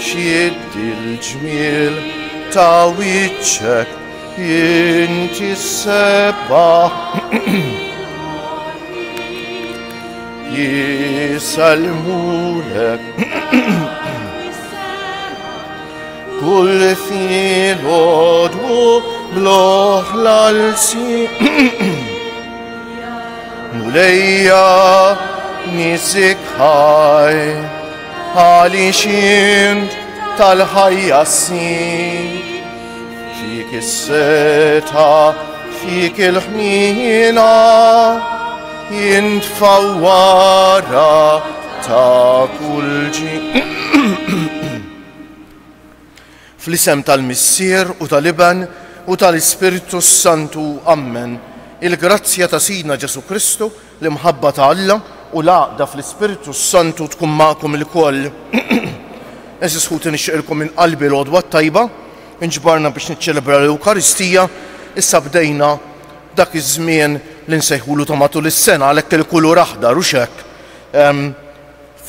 xjeddi l-ġmiel ta' wiċċek inti s-sebba jisalmulek kull filgħod u bl-oħla l-si mulejja nisik ħaj għaliex int tal-ħajja ssir fik is-seta fik il-ħnina jintfaw wara ta' kull fl-isem tal-Missier u tal-Iben u tal-Ispiritu Santu Amen. Il-grazzja ta' Sidna Ġesu Kristu l-imħabba ta' Alla u l-għaqda fl-Ispiritu Santu tkun magħkom il-koll. Eżis ħuti nixtieqilkom minn qalbi l-għodwa tajba, inġbarna biex niċċelebra l-Ewkaristija, issa bdejna dak iż-żmien li nsejħulu ta' matul is-sena għalhekk il-kulur aħdar u xekk.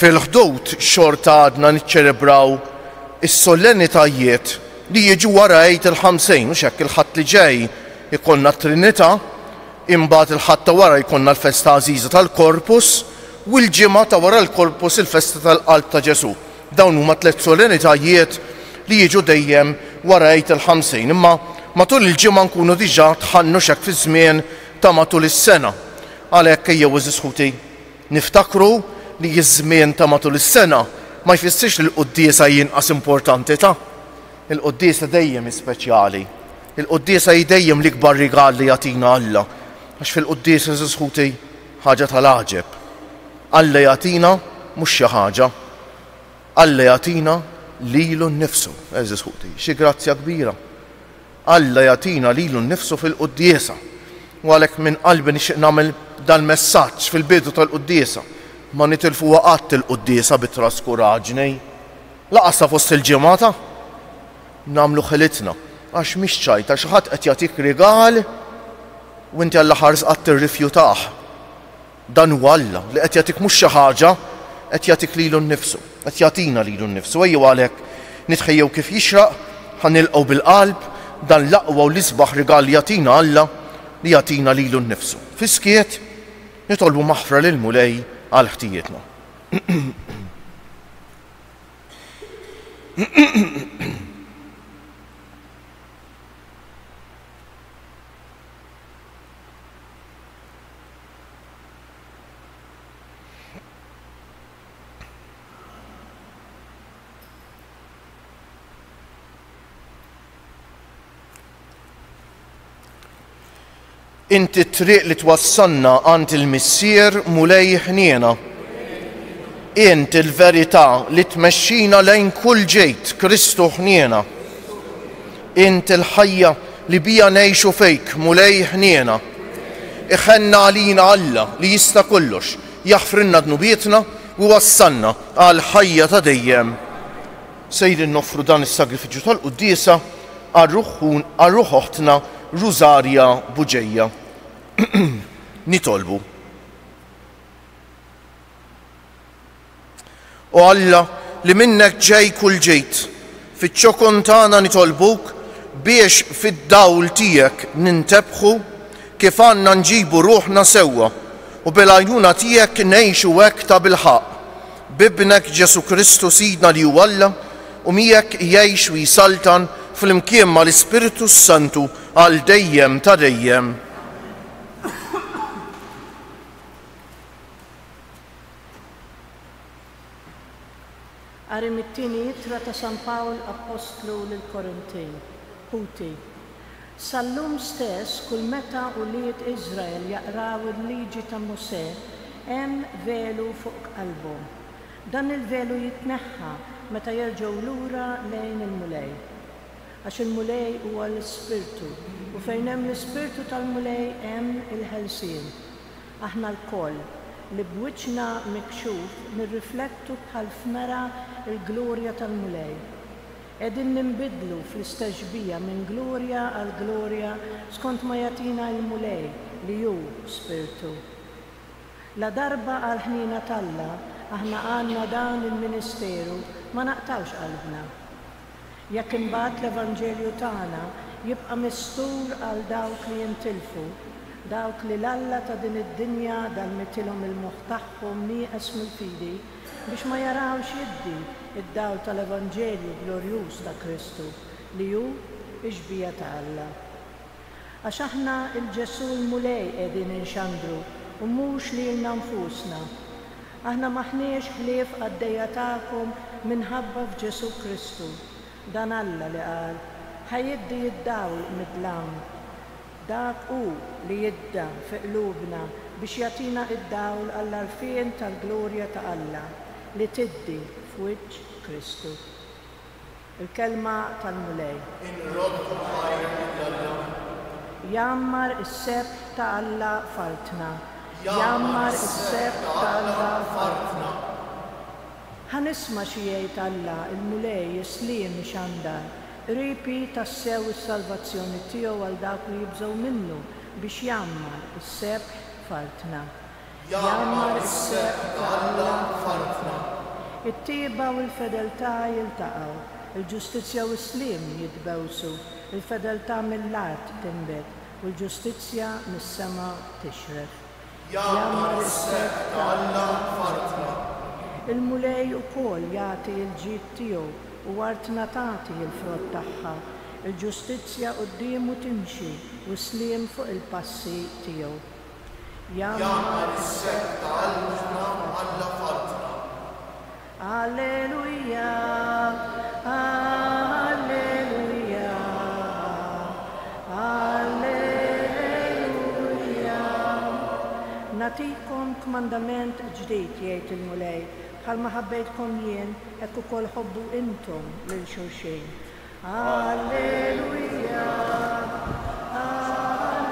Fil-ħdut xorta għadna niċċelebraw is-sollenitajiet li jiġu wara Għid il-Ħamsejn u xekk il-ħadd li ġej ikollna t-Trinità, imbagħad il-ħadd ta' wara jkollna l-festa għażiża tal-Korpus u l-ġimgħa ta' wara l-Korpus il-festa tal-Qalb ta' Ġesu. Dawn huma tliet sollenitajiet li jiġu dejjem wara Għid il-Ħamsejn. Imma matul il-ġimgħa nkunu diġà tħannu xekk fi żmien ta' matul is-sena. Għalhekk ejjew eżis ħuti niftakru li ż-żmien ta' matul is-sena ma jfissirx li l-quddiesa jinqas importanti ta' il-quddiesa dejjem speċjali. Il-quddiesa dejjem l-ikbar rigal li jagħtina Alla. Għax fil-quddiesa eżis ħuti ħaġa tal-għaġeb. Alla jagħtina mhux xi ħaġa. Alla jagħtina lilu nnifsu, eżis ħuti, xi grazzja kbira. Alla jagħtina lilu nnifsu fil-quddiesa. U għalhekk minn qalbi nixtieq nagħmel dal-messaġġ fil-bidu tal-quddiesa. Ma nitilfuha qatt il-quddiesa bit-traskuraġnej. Laqas ta' fost il-ġimgħata nagħmlu ħilitna għax mhix ċajta xi ħadd qed jagħtik rigal u inti għall-aħħar qatt tirrifjutah. Dan huwa Alla li qed jagħtik mhux xi ħaġa qed jagħtik lilu nnifsu, qed jagħtina lilu nnifsu. Ejjew għalhekk nitħejjew kif jixraq ħanilqgħu bil-qalb dan l-aqwa u l-isbaħ rigal li jagħtina Alla li jagħtina lilu nnifsu. Fiskiet nitolbu maħfra lil Mulej għal ħtijietna. Inti t-triq li twassalna għand il-Missier Mulej ħniena. Inti l-verità li tmexxina lejn kull ġejt Kristu ħniena. Inti l-ħajja li bija ngħixu fejk Mulej ħniena. Iħenna għalina Alla li jista' kollox, jaħfrinna dnubietna u wassalna għal ħajja ta' dejjem. Sejrin noffru dan is-sagrifiċċju tal-quddiesa għal ruħoħtna Rużarja Buġejja. Nitolbu. U Alla li minnek ġej kull ġejt, fiċ-ċokon tagħna nitolbuk biex fid-dawl tiegħek nintebħu kif għandna nġibu ruħna sewwa u bil-għajnuna tiegħek ngħixu hekk ta' bilħaq. Bibnek Ġesu Kristu Sidna li huwa Alla u miegħek jgħix u jisaltan fl-imkien mal-Ispiritu Santu għal dejjem ta' dejjem. Qari mit-tieni ittra ta' San Pawl Apostlu lill-Korintin. Ħuti. Sal-lum stess kull meta ulied Iżrael jaqraw il-liġi ta' Musè hemm velu fuq qalbhom. Dan il-velu jitneħħa meta jerġgħu lura lejn il-Mulej. Għax il-Mulej huwa l-Ispirtu u fejn hemm l-Ispirtu tal-Mulej hemm il-ħelsien. Aħna l-koll li b'wiċċna mikxuf nirriflettu bħal f'mera il-glorja tal-Mulej. Qegħdin ninbidlu fl-istaġbija minn glorja għal glorja skont ma jagħtina l-Mulej li hu Spirtu. La darba għal ħnina talla aħna għandna dan il-ministeru ma naqtawx qalbna. Jekk imbagħad l-Evanġelju tagħna jibqa' mistur għal dawk li jintilfu, dawk li l-Alla ta' din id-dinja dalmitilhom il-moħħ tagħhom nieqes mill-fidi biex ma jarawx jiddi id-dawl tal-Evanġelju glorjuż ta' Kristu li hu ix-xbija ta' Alla. Għax aħna il-Ġesu l-mulej qegħdin inxandru u mhux lilna nfusna. Aħna maħniex ħlief għaddejja tagħkom minħabba f'Ġesu Kristu. Dan Alla li qal ħajiddi jiddawl mid-dlam. Dak hu li jidda fi qlubna biex jagħtina id-dawl għall-għarfien tal-glorja ta' Alla li tiddi f'wiġġ Kristu. Il-kelma tal-mulej. Jammar is-seb ta' Alla fartna. Jammar is-seb ta' Alla fartna. Ħanisma' xi jgħid Alla il-mulej jisliem xandar, ripi tassew is-salvazzjoni tiegħu għal dak li jibżgħu minnu biex jammar is-seb fartna. Jammar is-seb ta' Alla fartna. It-tieba u l-fedeltà jiltaqgħu, il-ġustizzja u s-sliem jitbewsu, il-fedeltà mill-art tinbet u l-ġustizzja mis-sema tixref. Jammar is-seb ta' Alla fartna. Il-mulej ukoll jagħti l-ġid tiegħu u wartna tagħti l-frott tagħha, il-ġustizzja qudiemu timxi u sliem fuq il-passi tiegħu. Jammar is-seb ta' Alla fartna. Alleluja, alleluja, alleluja. Natikom kmandament ġdid jgħid il-mulej, bħalma ħabbejtkom jien hekk ukoll ħobbu intom lil xulxejn. Alleluja, alleluja.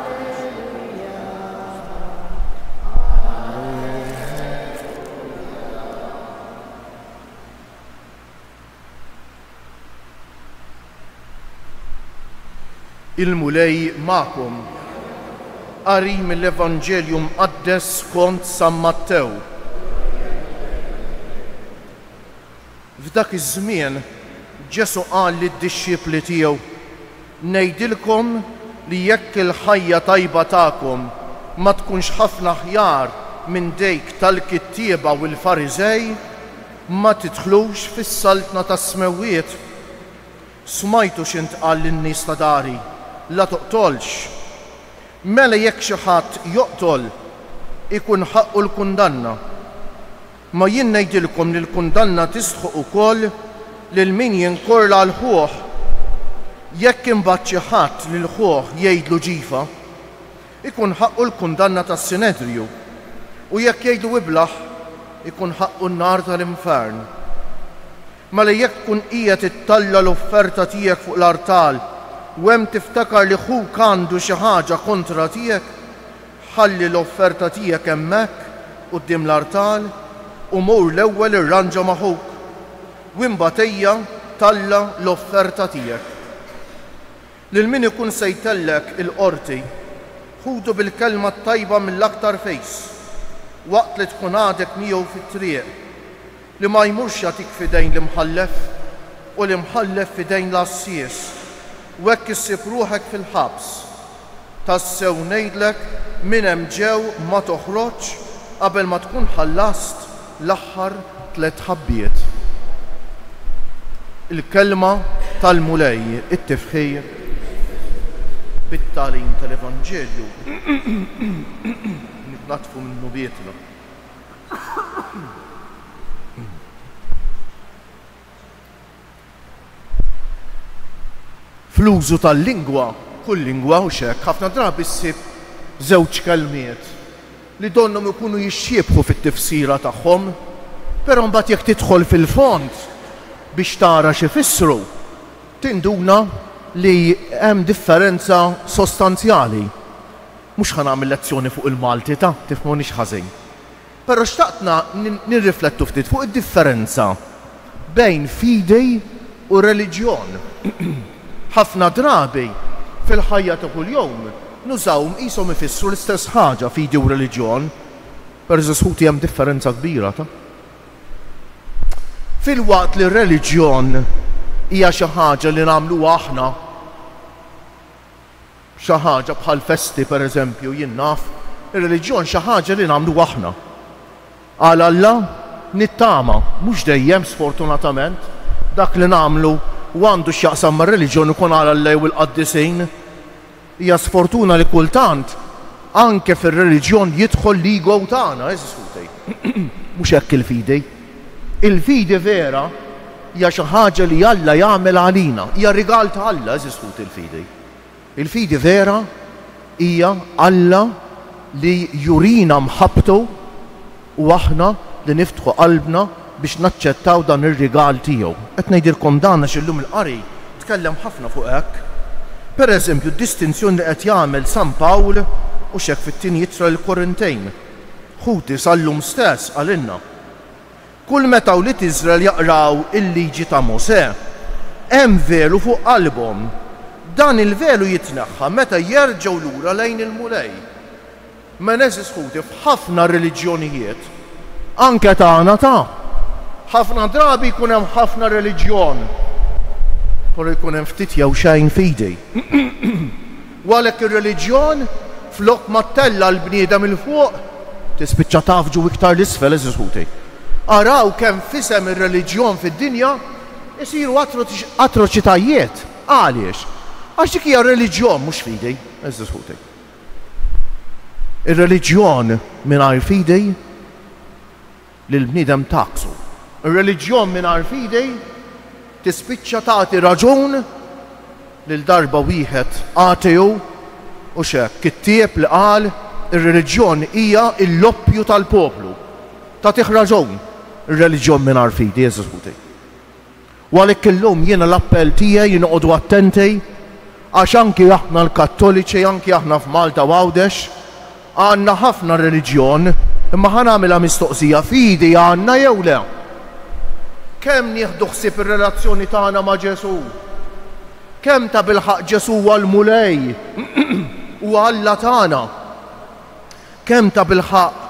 Il-mulej ma'kom. Qari mill-Evanġelju mqaddes skont San Mattew. F'dak iż-żmien Ġesu qal lid-dixxipli tiegħu: ngħidilkom li jekk il-ħajja tajba tagħkom ma tkunx ħafna aħjar minn dejk tal-kittieba u l-Fariżej, ma tidħlux fis-saltna tas-smewwiet. Smajtu x'intqal lin-nies ta' dari, la toqtolx. Mela jekk xi ħadd joqtol ikun ħaqqu l-kundanna. Ma jien ngħidilkom li l-kundanna tisħuq ukoll lil min jinkorla l-ħuħ. Jekk imbagħad xi ħadd lil ħuħ jgħidlu ġifa, ikun ħaqqu l-kundanna tas-Sinedrju. U jekk jgħidu iblaħ, ikun ħaqqu n-nar tal-infern. Mela jekk tkun qiegħed tittalla l-offerta tiegħek fuq l-artal u hemm tiftakar li ħuk għandu xi ħaġa kontra tiegħek, ħalli l-offerta tiegħek hemmhekk quddiem l-artal u mur l-ewwel irranġa ma' ħuk u imbagħad ejja talla l-offerta tiegħek. Lil min ikun se jtellek il-qorti, ħudu bil-kelma tajba mill-aktar fejs waqt li tkun għadek miegħu fit-triq, li ma jmurx jagħtik f'idejn l-imħallef u l-imħallef f'idejn l-assies u hekk issib ruħek fil-ħabs. Tassew ngħidlek minn hemm ġew ma toħroġ qabel ma tkun ħallast l-aħħar 3 ħabbiet. Il-kelma tal-mulej, it-tifħir bit-tagħlim tal-Evanġelju nitnatfu minnu bietna. Fl-użu tal-lingwa, kull lingwa u xek, ħafna drabi ssib żewġ kelmiet li donhom ikunu jixxiebħu fit-tifsira tagħhom, però mbagħad jekk tidħol fil-fond biex tara x'ifissru, tinduna li hemm differenza sostanzjali. Mhux ħanagħmel lezzjoni fuq il-Malti tifhmunix ħażin. Però xtaqtna nirriflettu ftit fuq id-differenza bejn fidej u reliġjon. Ħafna drabi fil-ħajja ta' kuljum nużaw qishom ifissru l-istess ħaġa fidi u reliġjon, però żesħuti hemm differenza kbira ta'. Fil-waqt li r-reliġjon hija xi ħaġa li nagħmluha aħna, xi ħaġa bħal festi pereżempju jien naf, ir-reliġjon xi ħaġa li nagħmluha aħna. Għal Alla nittama, mhux dejjem sfortunatament, dak li nagħmlu u għandu x'jaqsam mar-reliġjon ikun għal Alla jew il-qaddisejn. Hija sfortuna li kultant anke fir-reliġjon jidħol l-ego tagħna, mhux hekk il-fidi. Il-fidi vera hija xi ħaġa li Alla jagħmel għalina, hija rigal ta' Alla, eżistut il-fidi. Il-fidi vera hija Alla li jurina mħabbtu u aħna li niftħu qalbna biex naċċettaw dan ir-rigal tiegħu. Qed ngħidilkom dan għax illum il-qari tkellem ħafna fuq hekk. Pereżempju d-distinzjoni li qed jagħmel San Pawl u x'hekk fit-tieni Ittra l-Korintejn. Ħuti sal-lum stess għalinna. Kull meta wlied Iżrael jaqraw il-liġi ta' Mosè, hemm velu fuq qalbhom. Dan il-velu jitneħħa meta jerġgħu lura lejn il-mulej. Ma neżis ħuti f'ħafna reliġjonijiet, anke tagħna ħafna drabi jkun hemm ħafna reliġjon, però jkun hemm ftit jew xejn fidi. U għalhekk ir-reliġjon flok ma tella l-bniedem il fuq tispiċċa tafġu iktar l-isfel eżis ħuti. Araw kemm fisem ir-reliġjon fid-dinja isiru atroċitajiet. Għaliex? Għax dik hija reliġjon mhux fidi, eżis ħuti. Ir-reliġjon mingħajr fidi lill-bniedem taqsu. Ir-reliġjon mingħajr fidi tispiċċa tagħti raġun lil darba wieħed ateu u x'hekk kittieb li qal ir-reliġjon hija l-loppju tal-poplu. Tagħtih raġun ir-reliġjon mingħajr fidi, eżis ħuti. U għalhekk illum jiena l-appell tiegħi jinqogħdu attenti għax anki aħna l-Kattoliċi, anki aħna f'Malta u Għawdex, għandna ħafna reliġjon, imma ħanagħmilha mistoqsija fidi għandna jew le? Kemm nieħdu ħsieb ir-relazzjoni tagħna ma' Ġesu? Kemm ta' bilħaq Ġesu huwa l-mulej u Alla tagħna? Kemm ta' bilħaq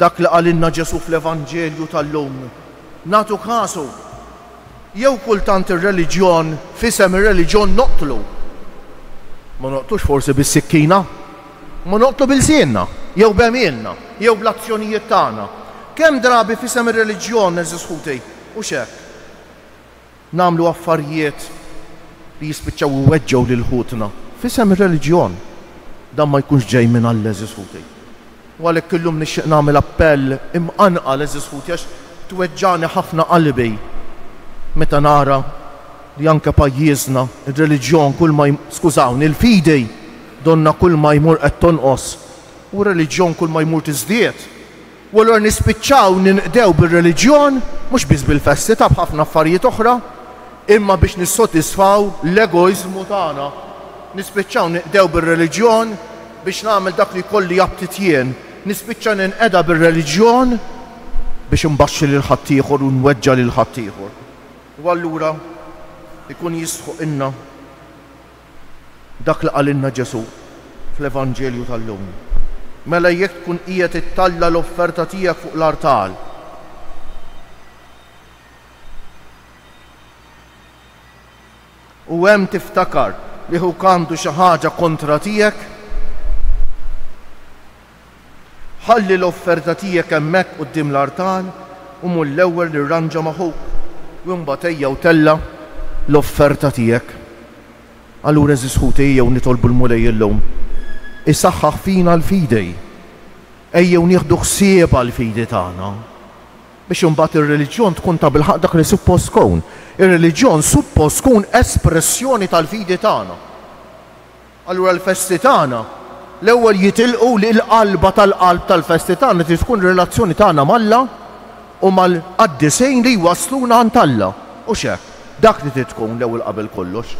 dak li qalilna Ġesu fl-Evanġelju tal-lum nagħtu kasu? Jew kultant ir-reliġjon fisem ir-reliġjon noqtlu. Ma noqtlux forsi bis-sikkina, ma noqtlu bil-sienna, jew b'għemielna, jew bl-azzjonijiet tagħna. Kemm drabi fisem ir-reliġjon eżis ħuti u x'hekk nagħmlu affarijiet li jispiċċaw iweġġgħu lil ħutna fisem ir-reliġjon. Dan ma jkunx ġej minn Alla eżis ħuti. U għalhekk illum nixtieq nagħmel appell imqanqal eżis ħuti għax tweġġani ħafna qalbi meta nara li anke pajjiżna ir-reliġjon kull ma skużawni il-fidi donna kull ma jmur qed tonqos u r-reliġjon kull ma jmur tiżdied. U allura nispiċċaw ninqdew bir-reliġjon mhux biss bil-festi ta' b'ħafna affarijiet oħra, imma biex nissodisfaw l-egoizmu tagħna. Nispiċċaw ninqdew bir-reliġjon biex nagħmel dak li kolli jabtit jien. Nispiċċa ninqeda bir-reliġjon biex imbaxxi lil ħaddieħor u nweġġa' lil ħaddieħor. U allura ikun jisħu inna dak li qalilna Ġesu fl-Evanġelju tal-lum. Mela jekk tkun qiegħed ittalla l-offerta tiegħek fuq l-artal. U hemm tiftakar li hu għandu xi ħaġa kontra tiegħek, ħalli l-offerta tiegħek hemmhekk quddiem l-artal u mhu l-ewwel irranġa magħhuk u mbagħad ejjew tella l-offerta tiegħek. Allura eżis ħuti ejjew nitolbu l-mulej illum isaħħaħ fina l-fidi. Ejjew nieħdu ħsieb għall-fidi tagħna biex imbagħad ir-reliġjon tkun ta' bilħaq dak li suppost tkun. Ir-reliġjon suppost tkun espressjoni tal-fidi tagħna. Allura l-festi tagħna l-ewwel jitilqu li l-qalba tal-qalb tal-festi tagħna tkun relazzjoni tagħna mal-Alla u mal-qaddisejn li jwassluna għand Alla. U x'hekk dak li tkun l-ewwel qabel kollox.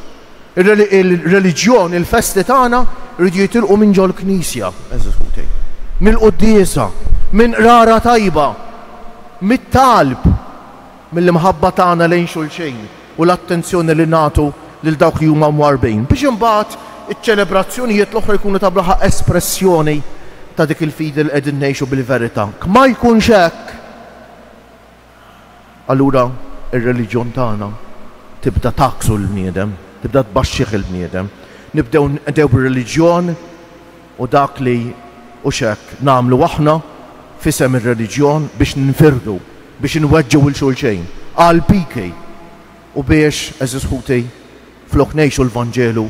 Il-reliġjon, il-festi tagħna rridu jitilqu minn ġol knisja, eżis ħuti. Mill-quddiesa, minn qrara tajba, mit-talb, mill-imħabba tagħna lejn xulxejn u l-attenzjoni li nagħtu lil dawk li huma mwarbejn. Biex imbagħad iċ-ċelebrazzjonijiet l-oħra jkunu ta' blaħa espressjoni ta' dik il-fidi li qegħdin ngħixu bil-verità. Ma jkunx hekk. allura ir-reliġjon tagħna tibda taqsu l-bniedem, tibda tbaxxih il-bniedem. Nibdew bir-reliġjon u dak li u xek nagħmlu aħna fisem ir-reliġjon biex nfirdu, biex nweġġew il xulxejn, għal piki u biex eżis ħuti flok ngħixu l-Vanġelu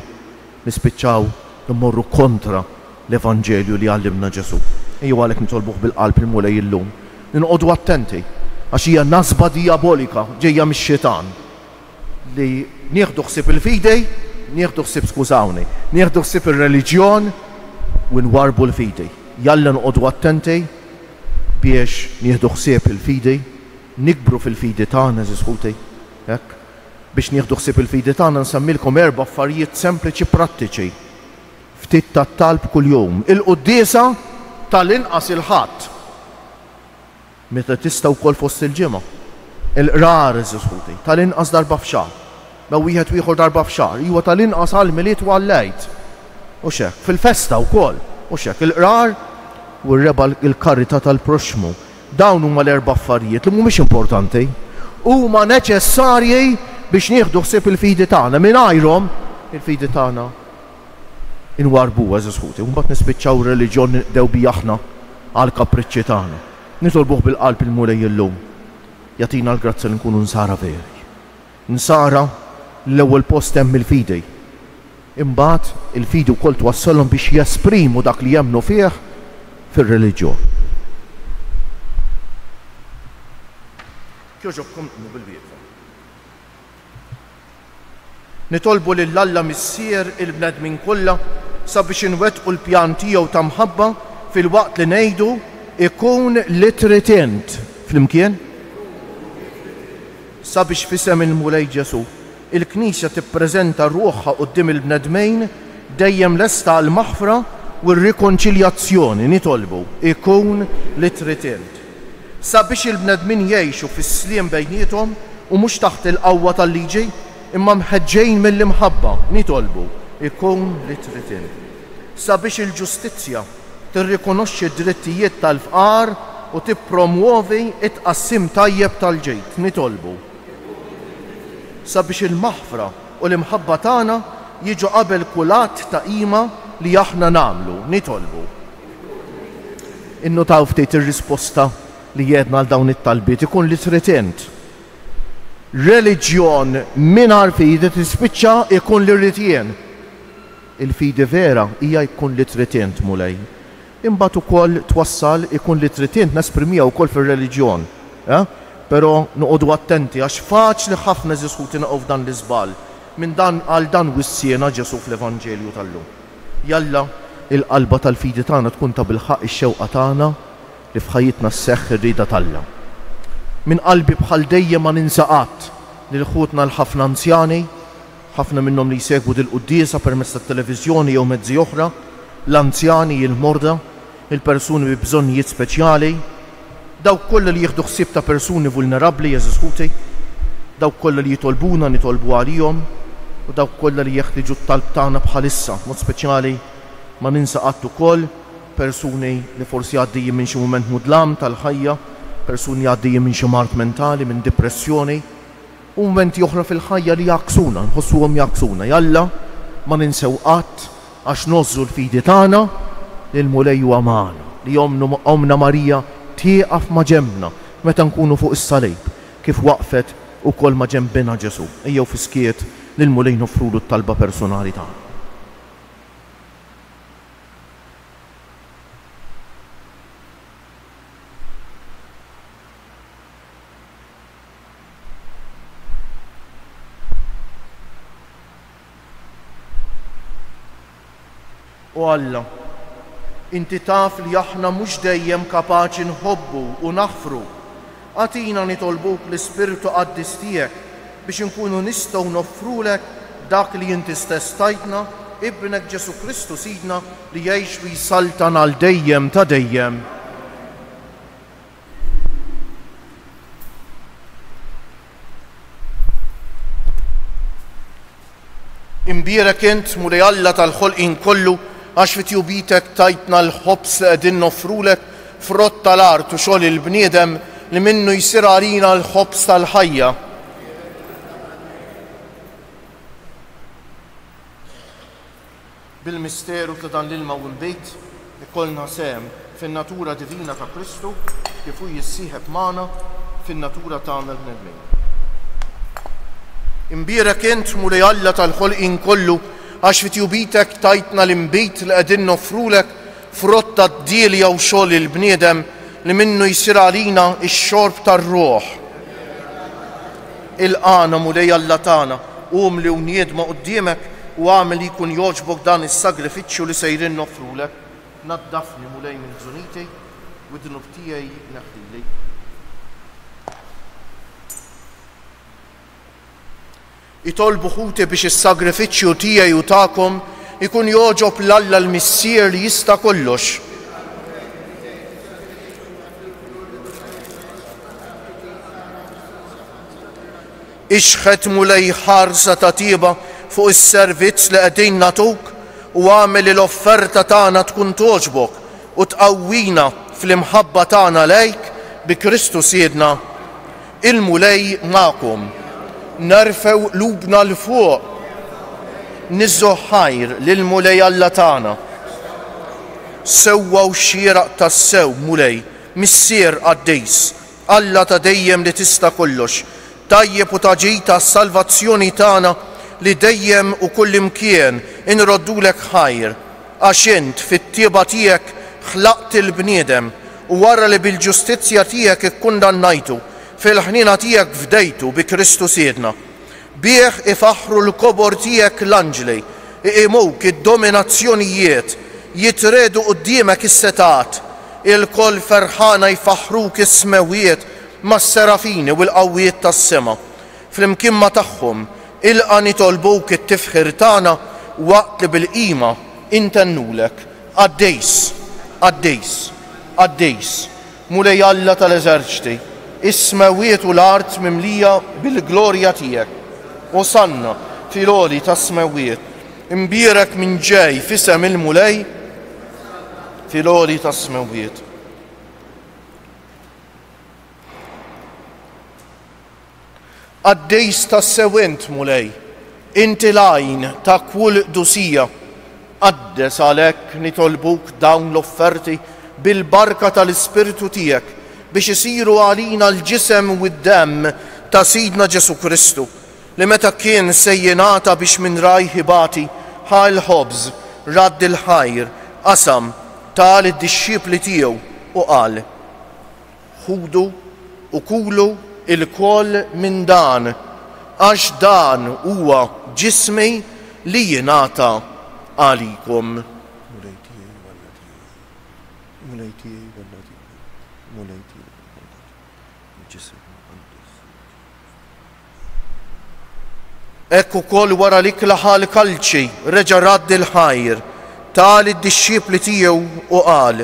nispiċċaw immorru kontra l-Evanġelju li għallimna Ġesu. Ejju għalhekk nitolbuh bil-qalb il-mulej illum. Inqogħdu attenti għax hija nasba diabolika ġejja mix-xitan li nieħdu ħsieb il-fidej, nieħdu ħsieb skużawni, nieħdu ħsieb ir-reliġjon u nwarbu l-fidej. Jalla nqogħdu attenti biex nieħdu ħsieb il-fidej, nikbru fil-fidej tagħna eżis ħuti. Hekk biex nieħdu ħsieb il-fidi tagħna nsemmilkom 4 affarijiet sempliċi prattiċi. Ftit tat-talb kuljum. Il-quddiesa tal-inqas il-ħadd. Meta tista' wkoll fost il-ġimgħa. Il-qrar iżisħuti tal-inqas darba f'xahar. Ma wieħed ieħor darba f'xahar. Iwa tal-inqas għall-miliet u għall-lejt. U xek, fil-festa wkoll. U xek, il-qrar u r-reba il-karità tal-proxmu. Dawn huma l-4 affarijiet li mhumiex importanti. Huma neċessarji biex nieħdu ħsieb il-fidi tagħna mingħajrhom il-fidi tagħna inwarbuha eżisħuti. U mbagħad nispiċċaw reliġjon dew bi aħna għal kapriċċi tagħna. Nitolbuh bil-qalb il-mulej illum. Jagħtina l-grazzi li nkunu nsara veri. Nsara l-ewwel post hemm il-fidi. Imbagħad il-fidi wkoll twassalhom biex jesprimu dak li jemmnu fih fir-reliġjon. Kjoġobkom bil-wieqfa. Nitolbu lill-Alla missier il-bnedmin kollha sabiex inwettqu l-pjan tiegħu ta' mħabba fil-waqt li ngħidu ikun litritent flimkien. Sabiex fisem il-mulej Ġesu il-Knisja tippreżenta ruħha quddiem il-bnedmejn dejjem lesta għal maħfra u r-rikonċiljazzjoni. Nitolbu ikun litritent. Sabiex il-bnedmin jgħixu fis-sliem bejniethom u mhux taħt il-qawwa tal-liġi imma mħeġġejn mill-imħabba. Nitolbu ikun litritent. Sabiex il-ġustizzja tirrikonoxxi d-drittijiet tal-fqar u tippromuovi it-qassim tajjeb tal-ġejt. Nitolbu sabiex il-maħfra u l-imħabba tagħna jiġu qabel kulat ta' qima li aħna nagħmlu. Nitolbu. Innutaw ftit ir-risposta li jedna għal dawn it-talbiet ikun litritent. Reliġjon mingħajr fidi tispiċċa ikun l-irritien. Il-fidi vera hija jkun litritent mulej. Imbagħad ukoll twassal ikun litritent nesprimija wkoll fir-reliġjon. Però noqogħdu attenti għax faċli ħafna eżiskuti naqgħu f'dan l-iżbal. Minn dan għal dan wissiena Ġesu fl-Evanġelju tal-lum. Jalla il-qalba tal-fidi tagħna tkun ta' bil-ħaq ix-xewqa tagħna li f'ħajjitna sseħħ ir-rieda talla. Min qalbi bħal dejjem ma ninsaqat li l-ħutna l-ħafna anzjani, ħafna minnhom li jsegwu dil-quddiesa permezz tat-televiżjoni jew mezzi oħra, l-anzjani, il-morda, il-persuni bi bżonnijiet speċjali, dawk kollha li jieħdu ħsieb ta' persuni vulnerabbli jeżiskuti, dawk kollha li jitolbuna nitolbu għalihom u dawk kollha li jeħtieġu t-talb tagħna bħalissa, mod speċjali ma ninsaqat ukoll persuni li forsi għaddejjin minn xi mument mudlam tal-ħajja, persuni għaddejjin minn xi mart mentali, minn depressjoni, u momenti oħra fil-ħajja li jaqsuna, nħossuhom jaqsuna. Jalla ma ninsew qatt għax nożżu l-fidi tagħna lil mulej huwa magħna, li omna Marija tieqaf ma' ġembna meta nkunu fuq is-salib kif waqfet ukoll ma' ġembina Ġesu. Ejjew fiskiet lil mulej nofrulu t-talba personali tagħna. U Alla, inti taf li aħna mhux dejjem kapaċi nħobbu u naħfru. Għatina nitolbuk l-Ispirtu qaddis tiegħek biex inkunu nistgħu noffrulek dak li inti stess tajtna, ibnek Ġesu Kristu sidna li jgħix u jsaltan għal dejjem ta' dejjem. Imbierek int mulej Alla tal-ħolqien kollu għax fit-tjubitek tajtna l-ħobs li qegħdin noffrulek frott tal-art u xogħol il-bniedem li minnu jsir għalina l-ħobs tal-ħajja. Bil-misteru ta' dan l-ilma u l-bejt ikollna sehem fin-natura divina ta' Kristu kif hu jissieħeb magħna fin-natura tagħna l-nedmin. Imbierek int mulej Alla tal-ħolqien kollu għax fit-jubitek tajtna l-imbejt li qegħdin noffrulek frott tad-diel jew xogħol il-bniedem li minnu jsir għalina x-xorb tar-ruħ. Il-qana mulej Alla tagħna qum li uniedma quddiemek u għamel li jkun jogħġbok dan is-sagrifiċċju li sejrin noffrulek. Naddafni mulej minn żuniti u d-dnub tiegħi neħħili. Itolbu ħuti biex is-sagrifiċċju tiegħi u tagħkom ikun jogħġob l-Alla l-Missier li jista' kollox. Ixħet mulej ħarsa ta' tieba fuq is-servizz li qegħdin nagħtuk u għamel l-offerta tagħna tkun togħġbok u tqawwina fl-imħabba tagħna lejk bi Kristu Siedna. Il-mulej magħkom. Nerfew qlubna l fuq. Niżżu ħajr lill-mulej Alla tagħna. Sewwa xieraq tas-sew mulej, missier għaddejs, Alla ta' dejjem li tista' kollox, tajjeb u taġita s-salvazzjoni tagħna li dejjem u kullimkien inroddulek ħajr, għax int fit-tieba tiegħek ħlaqt il-bniedem u wara li bil-ġustizzja tiegħek ikkundannajtu, fil-ħnina tiegħek fdejtu bi Kristu Siedna. Bih ifaħru l-kobor tiegħek l-anġli, iqimuk id-dominazzjonijiet, jitredu quddiemek is-setat, il-koll ferħana jfaħruk is-smewiet mas-serafini u l-qawwiet tas-sema. Flimkien ma' tagħhom ilqa' nitolbuk it-tifħir tagħna waqt li bil-qima intennulek. Għaddejs, għaddejs, għaddejs, mulej Alla tal-eżerċti, is-smewiet u l-art mimlija bil-glorja tiegħek. Osanna fil-għoli tas-smewiet, imbierek minn ġej fisem il-mulej fil-għoli tas-smewiet. Għaddejs tas-sewent mulej, inti l-għajn ta' kull dusija, għaddes għalhekk nitolbuk dawn l-offerti bil-barka tal-Ispiritu tiegħek biex isiru għalina l-ġisem u d-demm ta' Sidna Ġesu Kristu, li meta kien sejjenata biex minn raj ħibati ħal ħobż radd il-ħajr qasam tal id-dixxipli tiegħu u qal: ħudu u kulu il-koll minn dan, għax dan huwa ġismi li jingħata għalikom. Ekku kol wara l-ikla ħal kalċi reġa' radd il-ħajr tal id-dixxipli tiegħu u qal: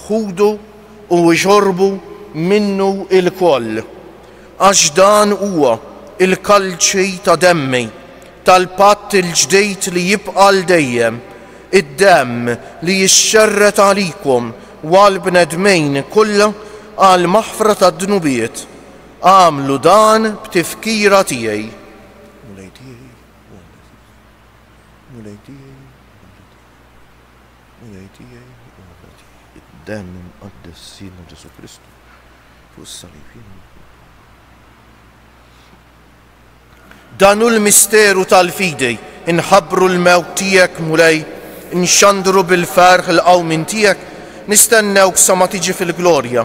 ħudu u xorbu minnu il-koll, għax dan huwa il-kalċi ta' demmi tal-patt il-ġdejt li jibqa' l-dejjem, id-demm li jixxerret għalikom għal bnedmejn kollha għal maħfra tad-dnubiet. Għamlu dan b'tifkira tiegħi. id-demm imqaddes Sidna Ġesu Kristu fuq is-salib. Danu l-misteru tal-fidej, inħabbru l-mewt tiegħek mulej, inxandru bil-ferħ l-qawmin tiegħek, nistennewk sa ma tiġi fil-glorja.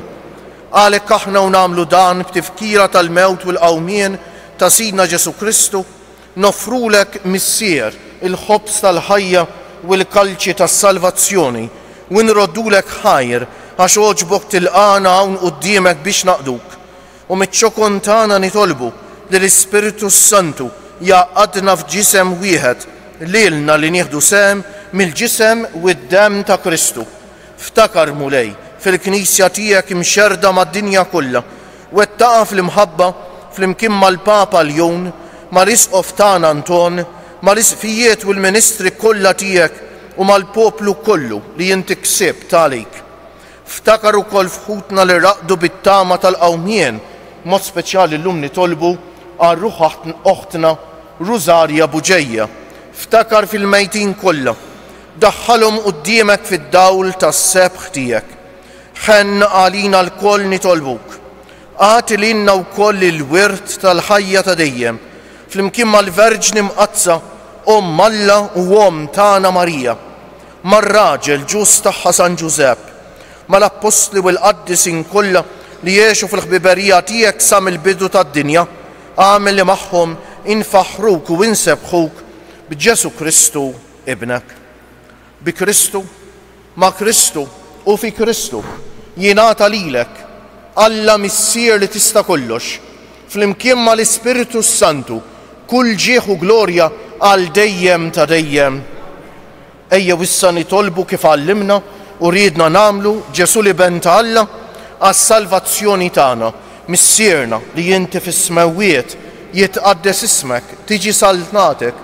Għalhekk aħna nagħmlu dan b'tifkira tal-mewt u l-qawmien ta' Sidna Ġesu Kristu, nofrulek missier il-ħobs tal-ħajja u l-kalċi tas-salvazzjoni u nroddulek ħajr għax oġbok tilqana hawn quddiemek biex naqduk. U miċ-ċokon tagħna nitolbu li l-Ispiritu Santu jaqadna f'ġisem wieħed lilna li nieħdu sehem mill-ġisem u d-demm ta' Kristu. Ftakar mulej fil-Knisja tiegħek imxerda mad-dinja kollha u wettaqa fl-imħabba flimkien mal-Papa Ljon, mal-Isqof tagħna Anton, mal-isqfijiet u l-ministri kollha tiegħek u mal-poplu kollu li inti ksibt għalik. Ftakar ukoll fħutna li raqdu bit-tama tal-qawmien, mod speċjali llum nitolbu għal ruħ oħtna Rużarja Buġejja. Ftakar fil-mejtin kollha, daħħalhom quddiemek fid-dawl tas-sebħ tiegħek. Ħenn għalina l-koll nitolbuk. Għati lilna wkoll il-wirt tal-ħajja ta' dejjem, flimkien mal-Verġni mqazza, Alla u tagħna Marija, mar-raġel ġus tagħha San Ġusepp, mal-Apostli u l-qaddisin kollha li jgħixu fil-ħbiberija tiegħek sa mill-bidu tad-dinja, għamel li magħhom infaħruk u insebħuk b'Ġesu Kristu ibnek. Bi Kristu, ma' Kristu u fi Kristu jingħata lilek Alla missier li tista' kollox, flimkien mal-Ispiritu Santu, kull ġieħ u glorja għal dejjem ta' dejjem. Ejja wissa nitolbu kif għallimna u riedna namlu Ġesu li ben ta' Alla għas-salvazzjoni tagħna, missierna li inti fis-smewwiet jitqaddes ismek, tiġi saltnatek,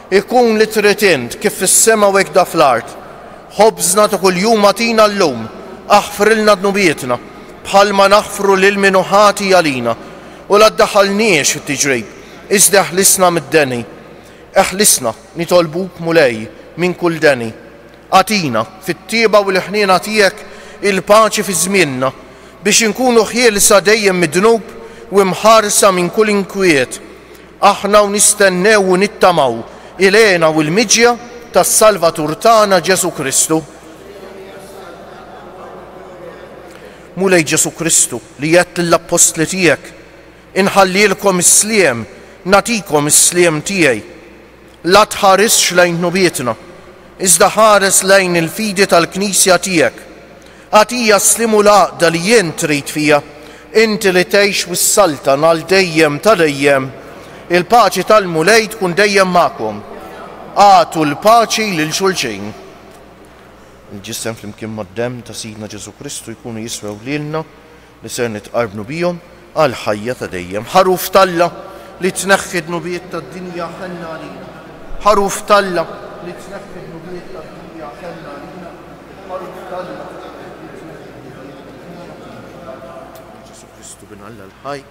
ikun li trid int kif fis-sema u hekk da fl-art. Ħobżna ta' kuljum atina llum, aħfrilna dnubietna bħalma naħfru lil min ħati għalina u la ddaħħalniex fit-tiġrib, iżda eħlisna mid-deni. Eħlisna nitolbuk mulej minn kull deni. Atina fit-tieba u l-ħniena tiegħek il-paċi fi żmienna biex inkunu ħielsa dejjem mid-dnub u mħarsa minn kull inkwiet. Aħna u nistennew u nittamaw ilena u l-miġja tas-Salvatur tagħna Ġesu Kristu. Mulej Ġesu Kristu li jett l-Apostli tiegħek, inħallilkom is-sliem, natikom is-sliem tiegħi. La tħarisx lejn nubietna, iżda ħares lejn il-fidi tal-Knisja tiegħek. Għatija slimu l-għaqda li jien trid fija, inti li tgħix wis-saltan għal dejjem ta' dejjem. Il-paċi tal-mulej tkun dejjem magħkom. Għatu l-paċi lil xulxin. Il-ġisem flimkien mad-dem ta' Sidna Ġesu Kristu jkunu jiswew lilna li ser nitqarbnu bihom għal ħajja ta' dejjem. Ħaruf talla li tneħħi d-nubiet tad-dinja ħenna għalina. Ħaruf talla li tneħħi d-nubiet tad-dinja ħenna għalina. Ħaruf talla li tneħħi Ġesu Kristu bin Alla l-ħaj.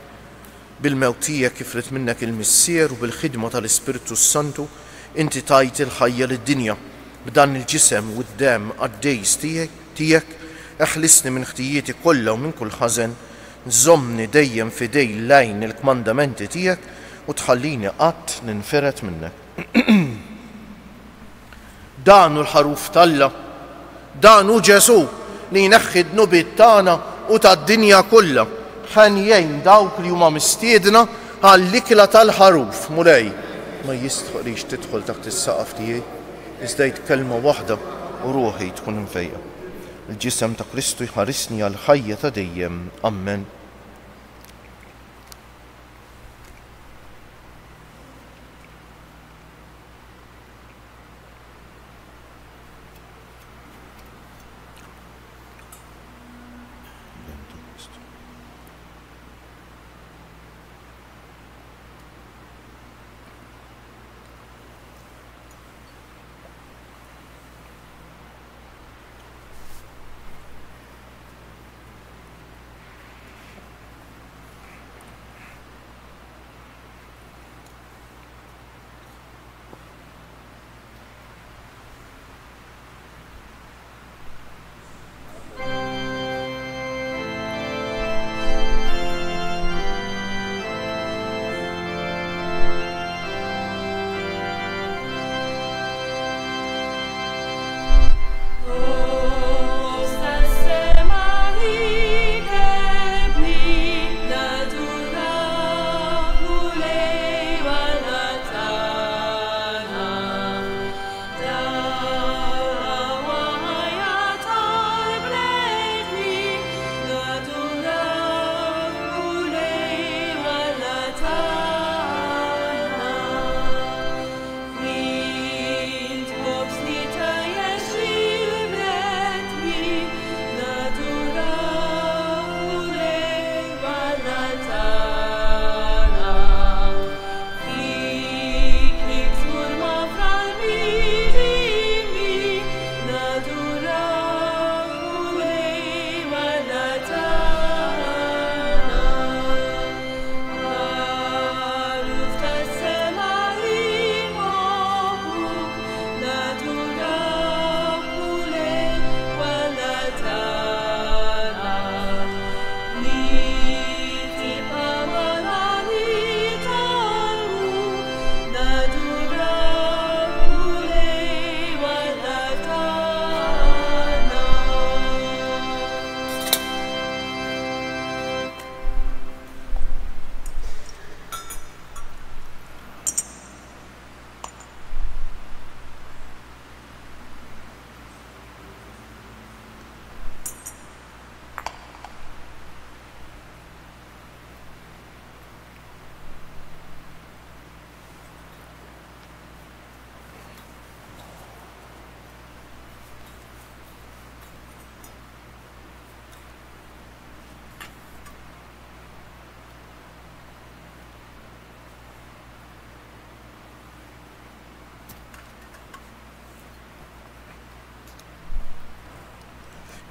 Bil-mewtija kif rid minnek il-missier u bil-ħidma tal-Ispiritu Santu inti tajt il-ħajja lid-dinja. B'dan il-ġisem u d-dem għaddejs tiegħek, eħlisni minn ħtijieti kollha u minn kull ħażen, żommni dejjem fidej lejn il-kmandamenti tiegħek u tħallini qatt ninferet minnek. Dan hu l-ħaruf talla, dan hu Ġesu li jneħħi d-nubiet tagħna u tad-dinja kollha. Ħanjejn dawk li huma mistiedna għall-ikla tal-ħaruf mulej. Ma jistħolix tidħol taħt is-saqaf tiegħi. Iżda kelma waħda u ruħi tkun infejqa. Il-ġisem ta' Kristu jħarisni għal ħajja ta' dejjem. Amen.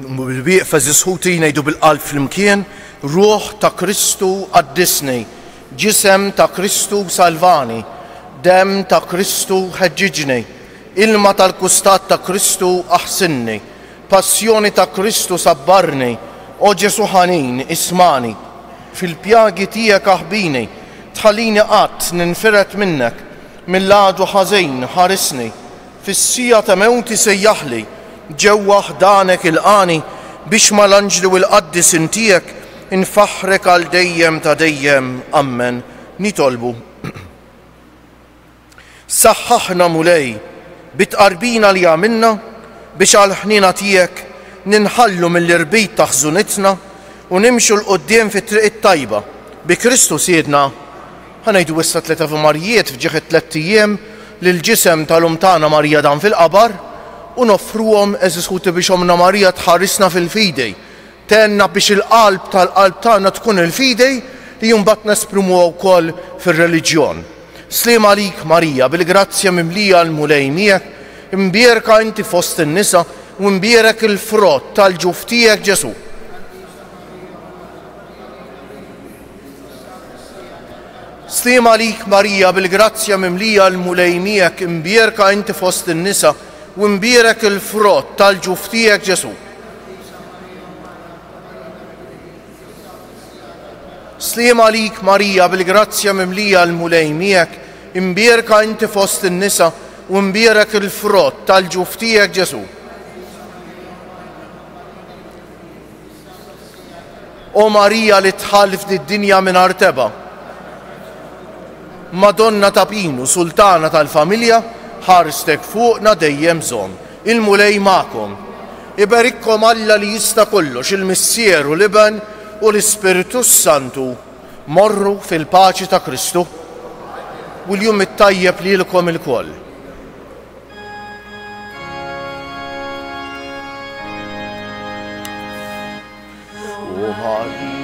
bil-bieq fażisħuti ngħidu bil-qalb flimkien, ruħ ta' Kristu qaddisni, ġisem ta' Kristu salvani, dem ta' Kristu ħeġġiġni, ilma tal-kustat ta' Kristu aħsinni, passjoni ta' Kristu sabbarni, o Ġesu ħanin ismani, fil-pjagi tiegħek aħbini, tħallini qatt ninfiret minnek, mill-għadu ħażin ħarisni, fis-sija ta' mewti sejjaħli, ġewwa ħdanek il-qani biex mal-anġlu il-qaddis intijek infaħrek għal dejjem ta' dejjem, ammen. Nitolbu. Saħħaħna mulej bitqarbina li għamilna biex għal ħnina tijek ninħallu mill-irbit ta' ħżunitna u nimxu l-qoddim fit-triq it-tajba bi Kristu siedna. Ħanejdu issa 3 Avemarijiet fġieħ 3 ijiem lill-ġisem tal-umtana Marija dan fil-qabar u noffruhom eżiskuti biex omna Marija tħarisna fil-fidej, tenna biex il-qalb tal-qalb tagħna tkun il-fidej li jumbat nesprimu wkoll fir-reliġjon. Sliem għalik Marija, bil-grazzja mimlija l-mulej miegħek, imbierka inti fost in-nisa u imbierek il-frott tal-ġuf tiegħek Ġesu. Sliem għalik Marija, bil-grazzja mimlija l-mulej miegħek, imbierka inti fost in-nisa u imbierek il-frott tal-ġuf tiegħek Ġesu. Sliem għalik Marija, bil-grazzja mimlija l-mulej miegħek, imbierka inti fost in-nisa u imbierek il-frott tal-ġuf tiegħek Ġesu. O Marija li tħallif did-dinja mingħajr teba, Madonna ta' Pinu, sultana tal-familja, ħarstek fuqna dejjem bżonn. Il-mulej magħkom. Iberikkom Alla li jista' kollox, il-Missieru l-Iben u l-Ispiritu Santu. Morru fil-paċi ta' Kristu u l-jum it-tajjeb lilkom il-koll. O Marija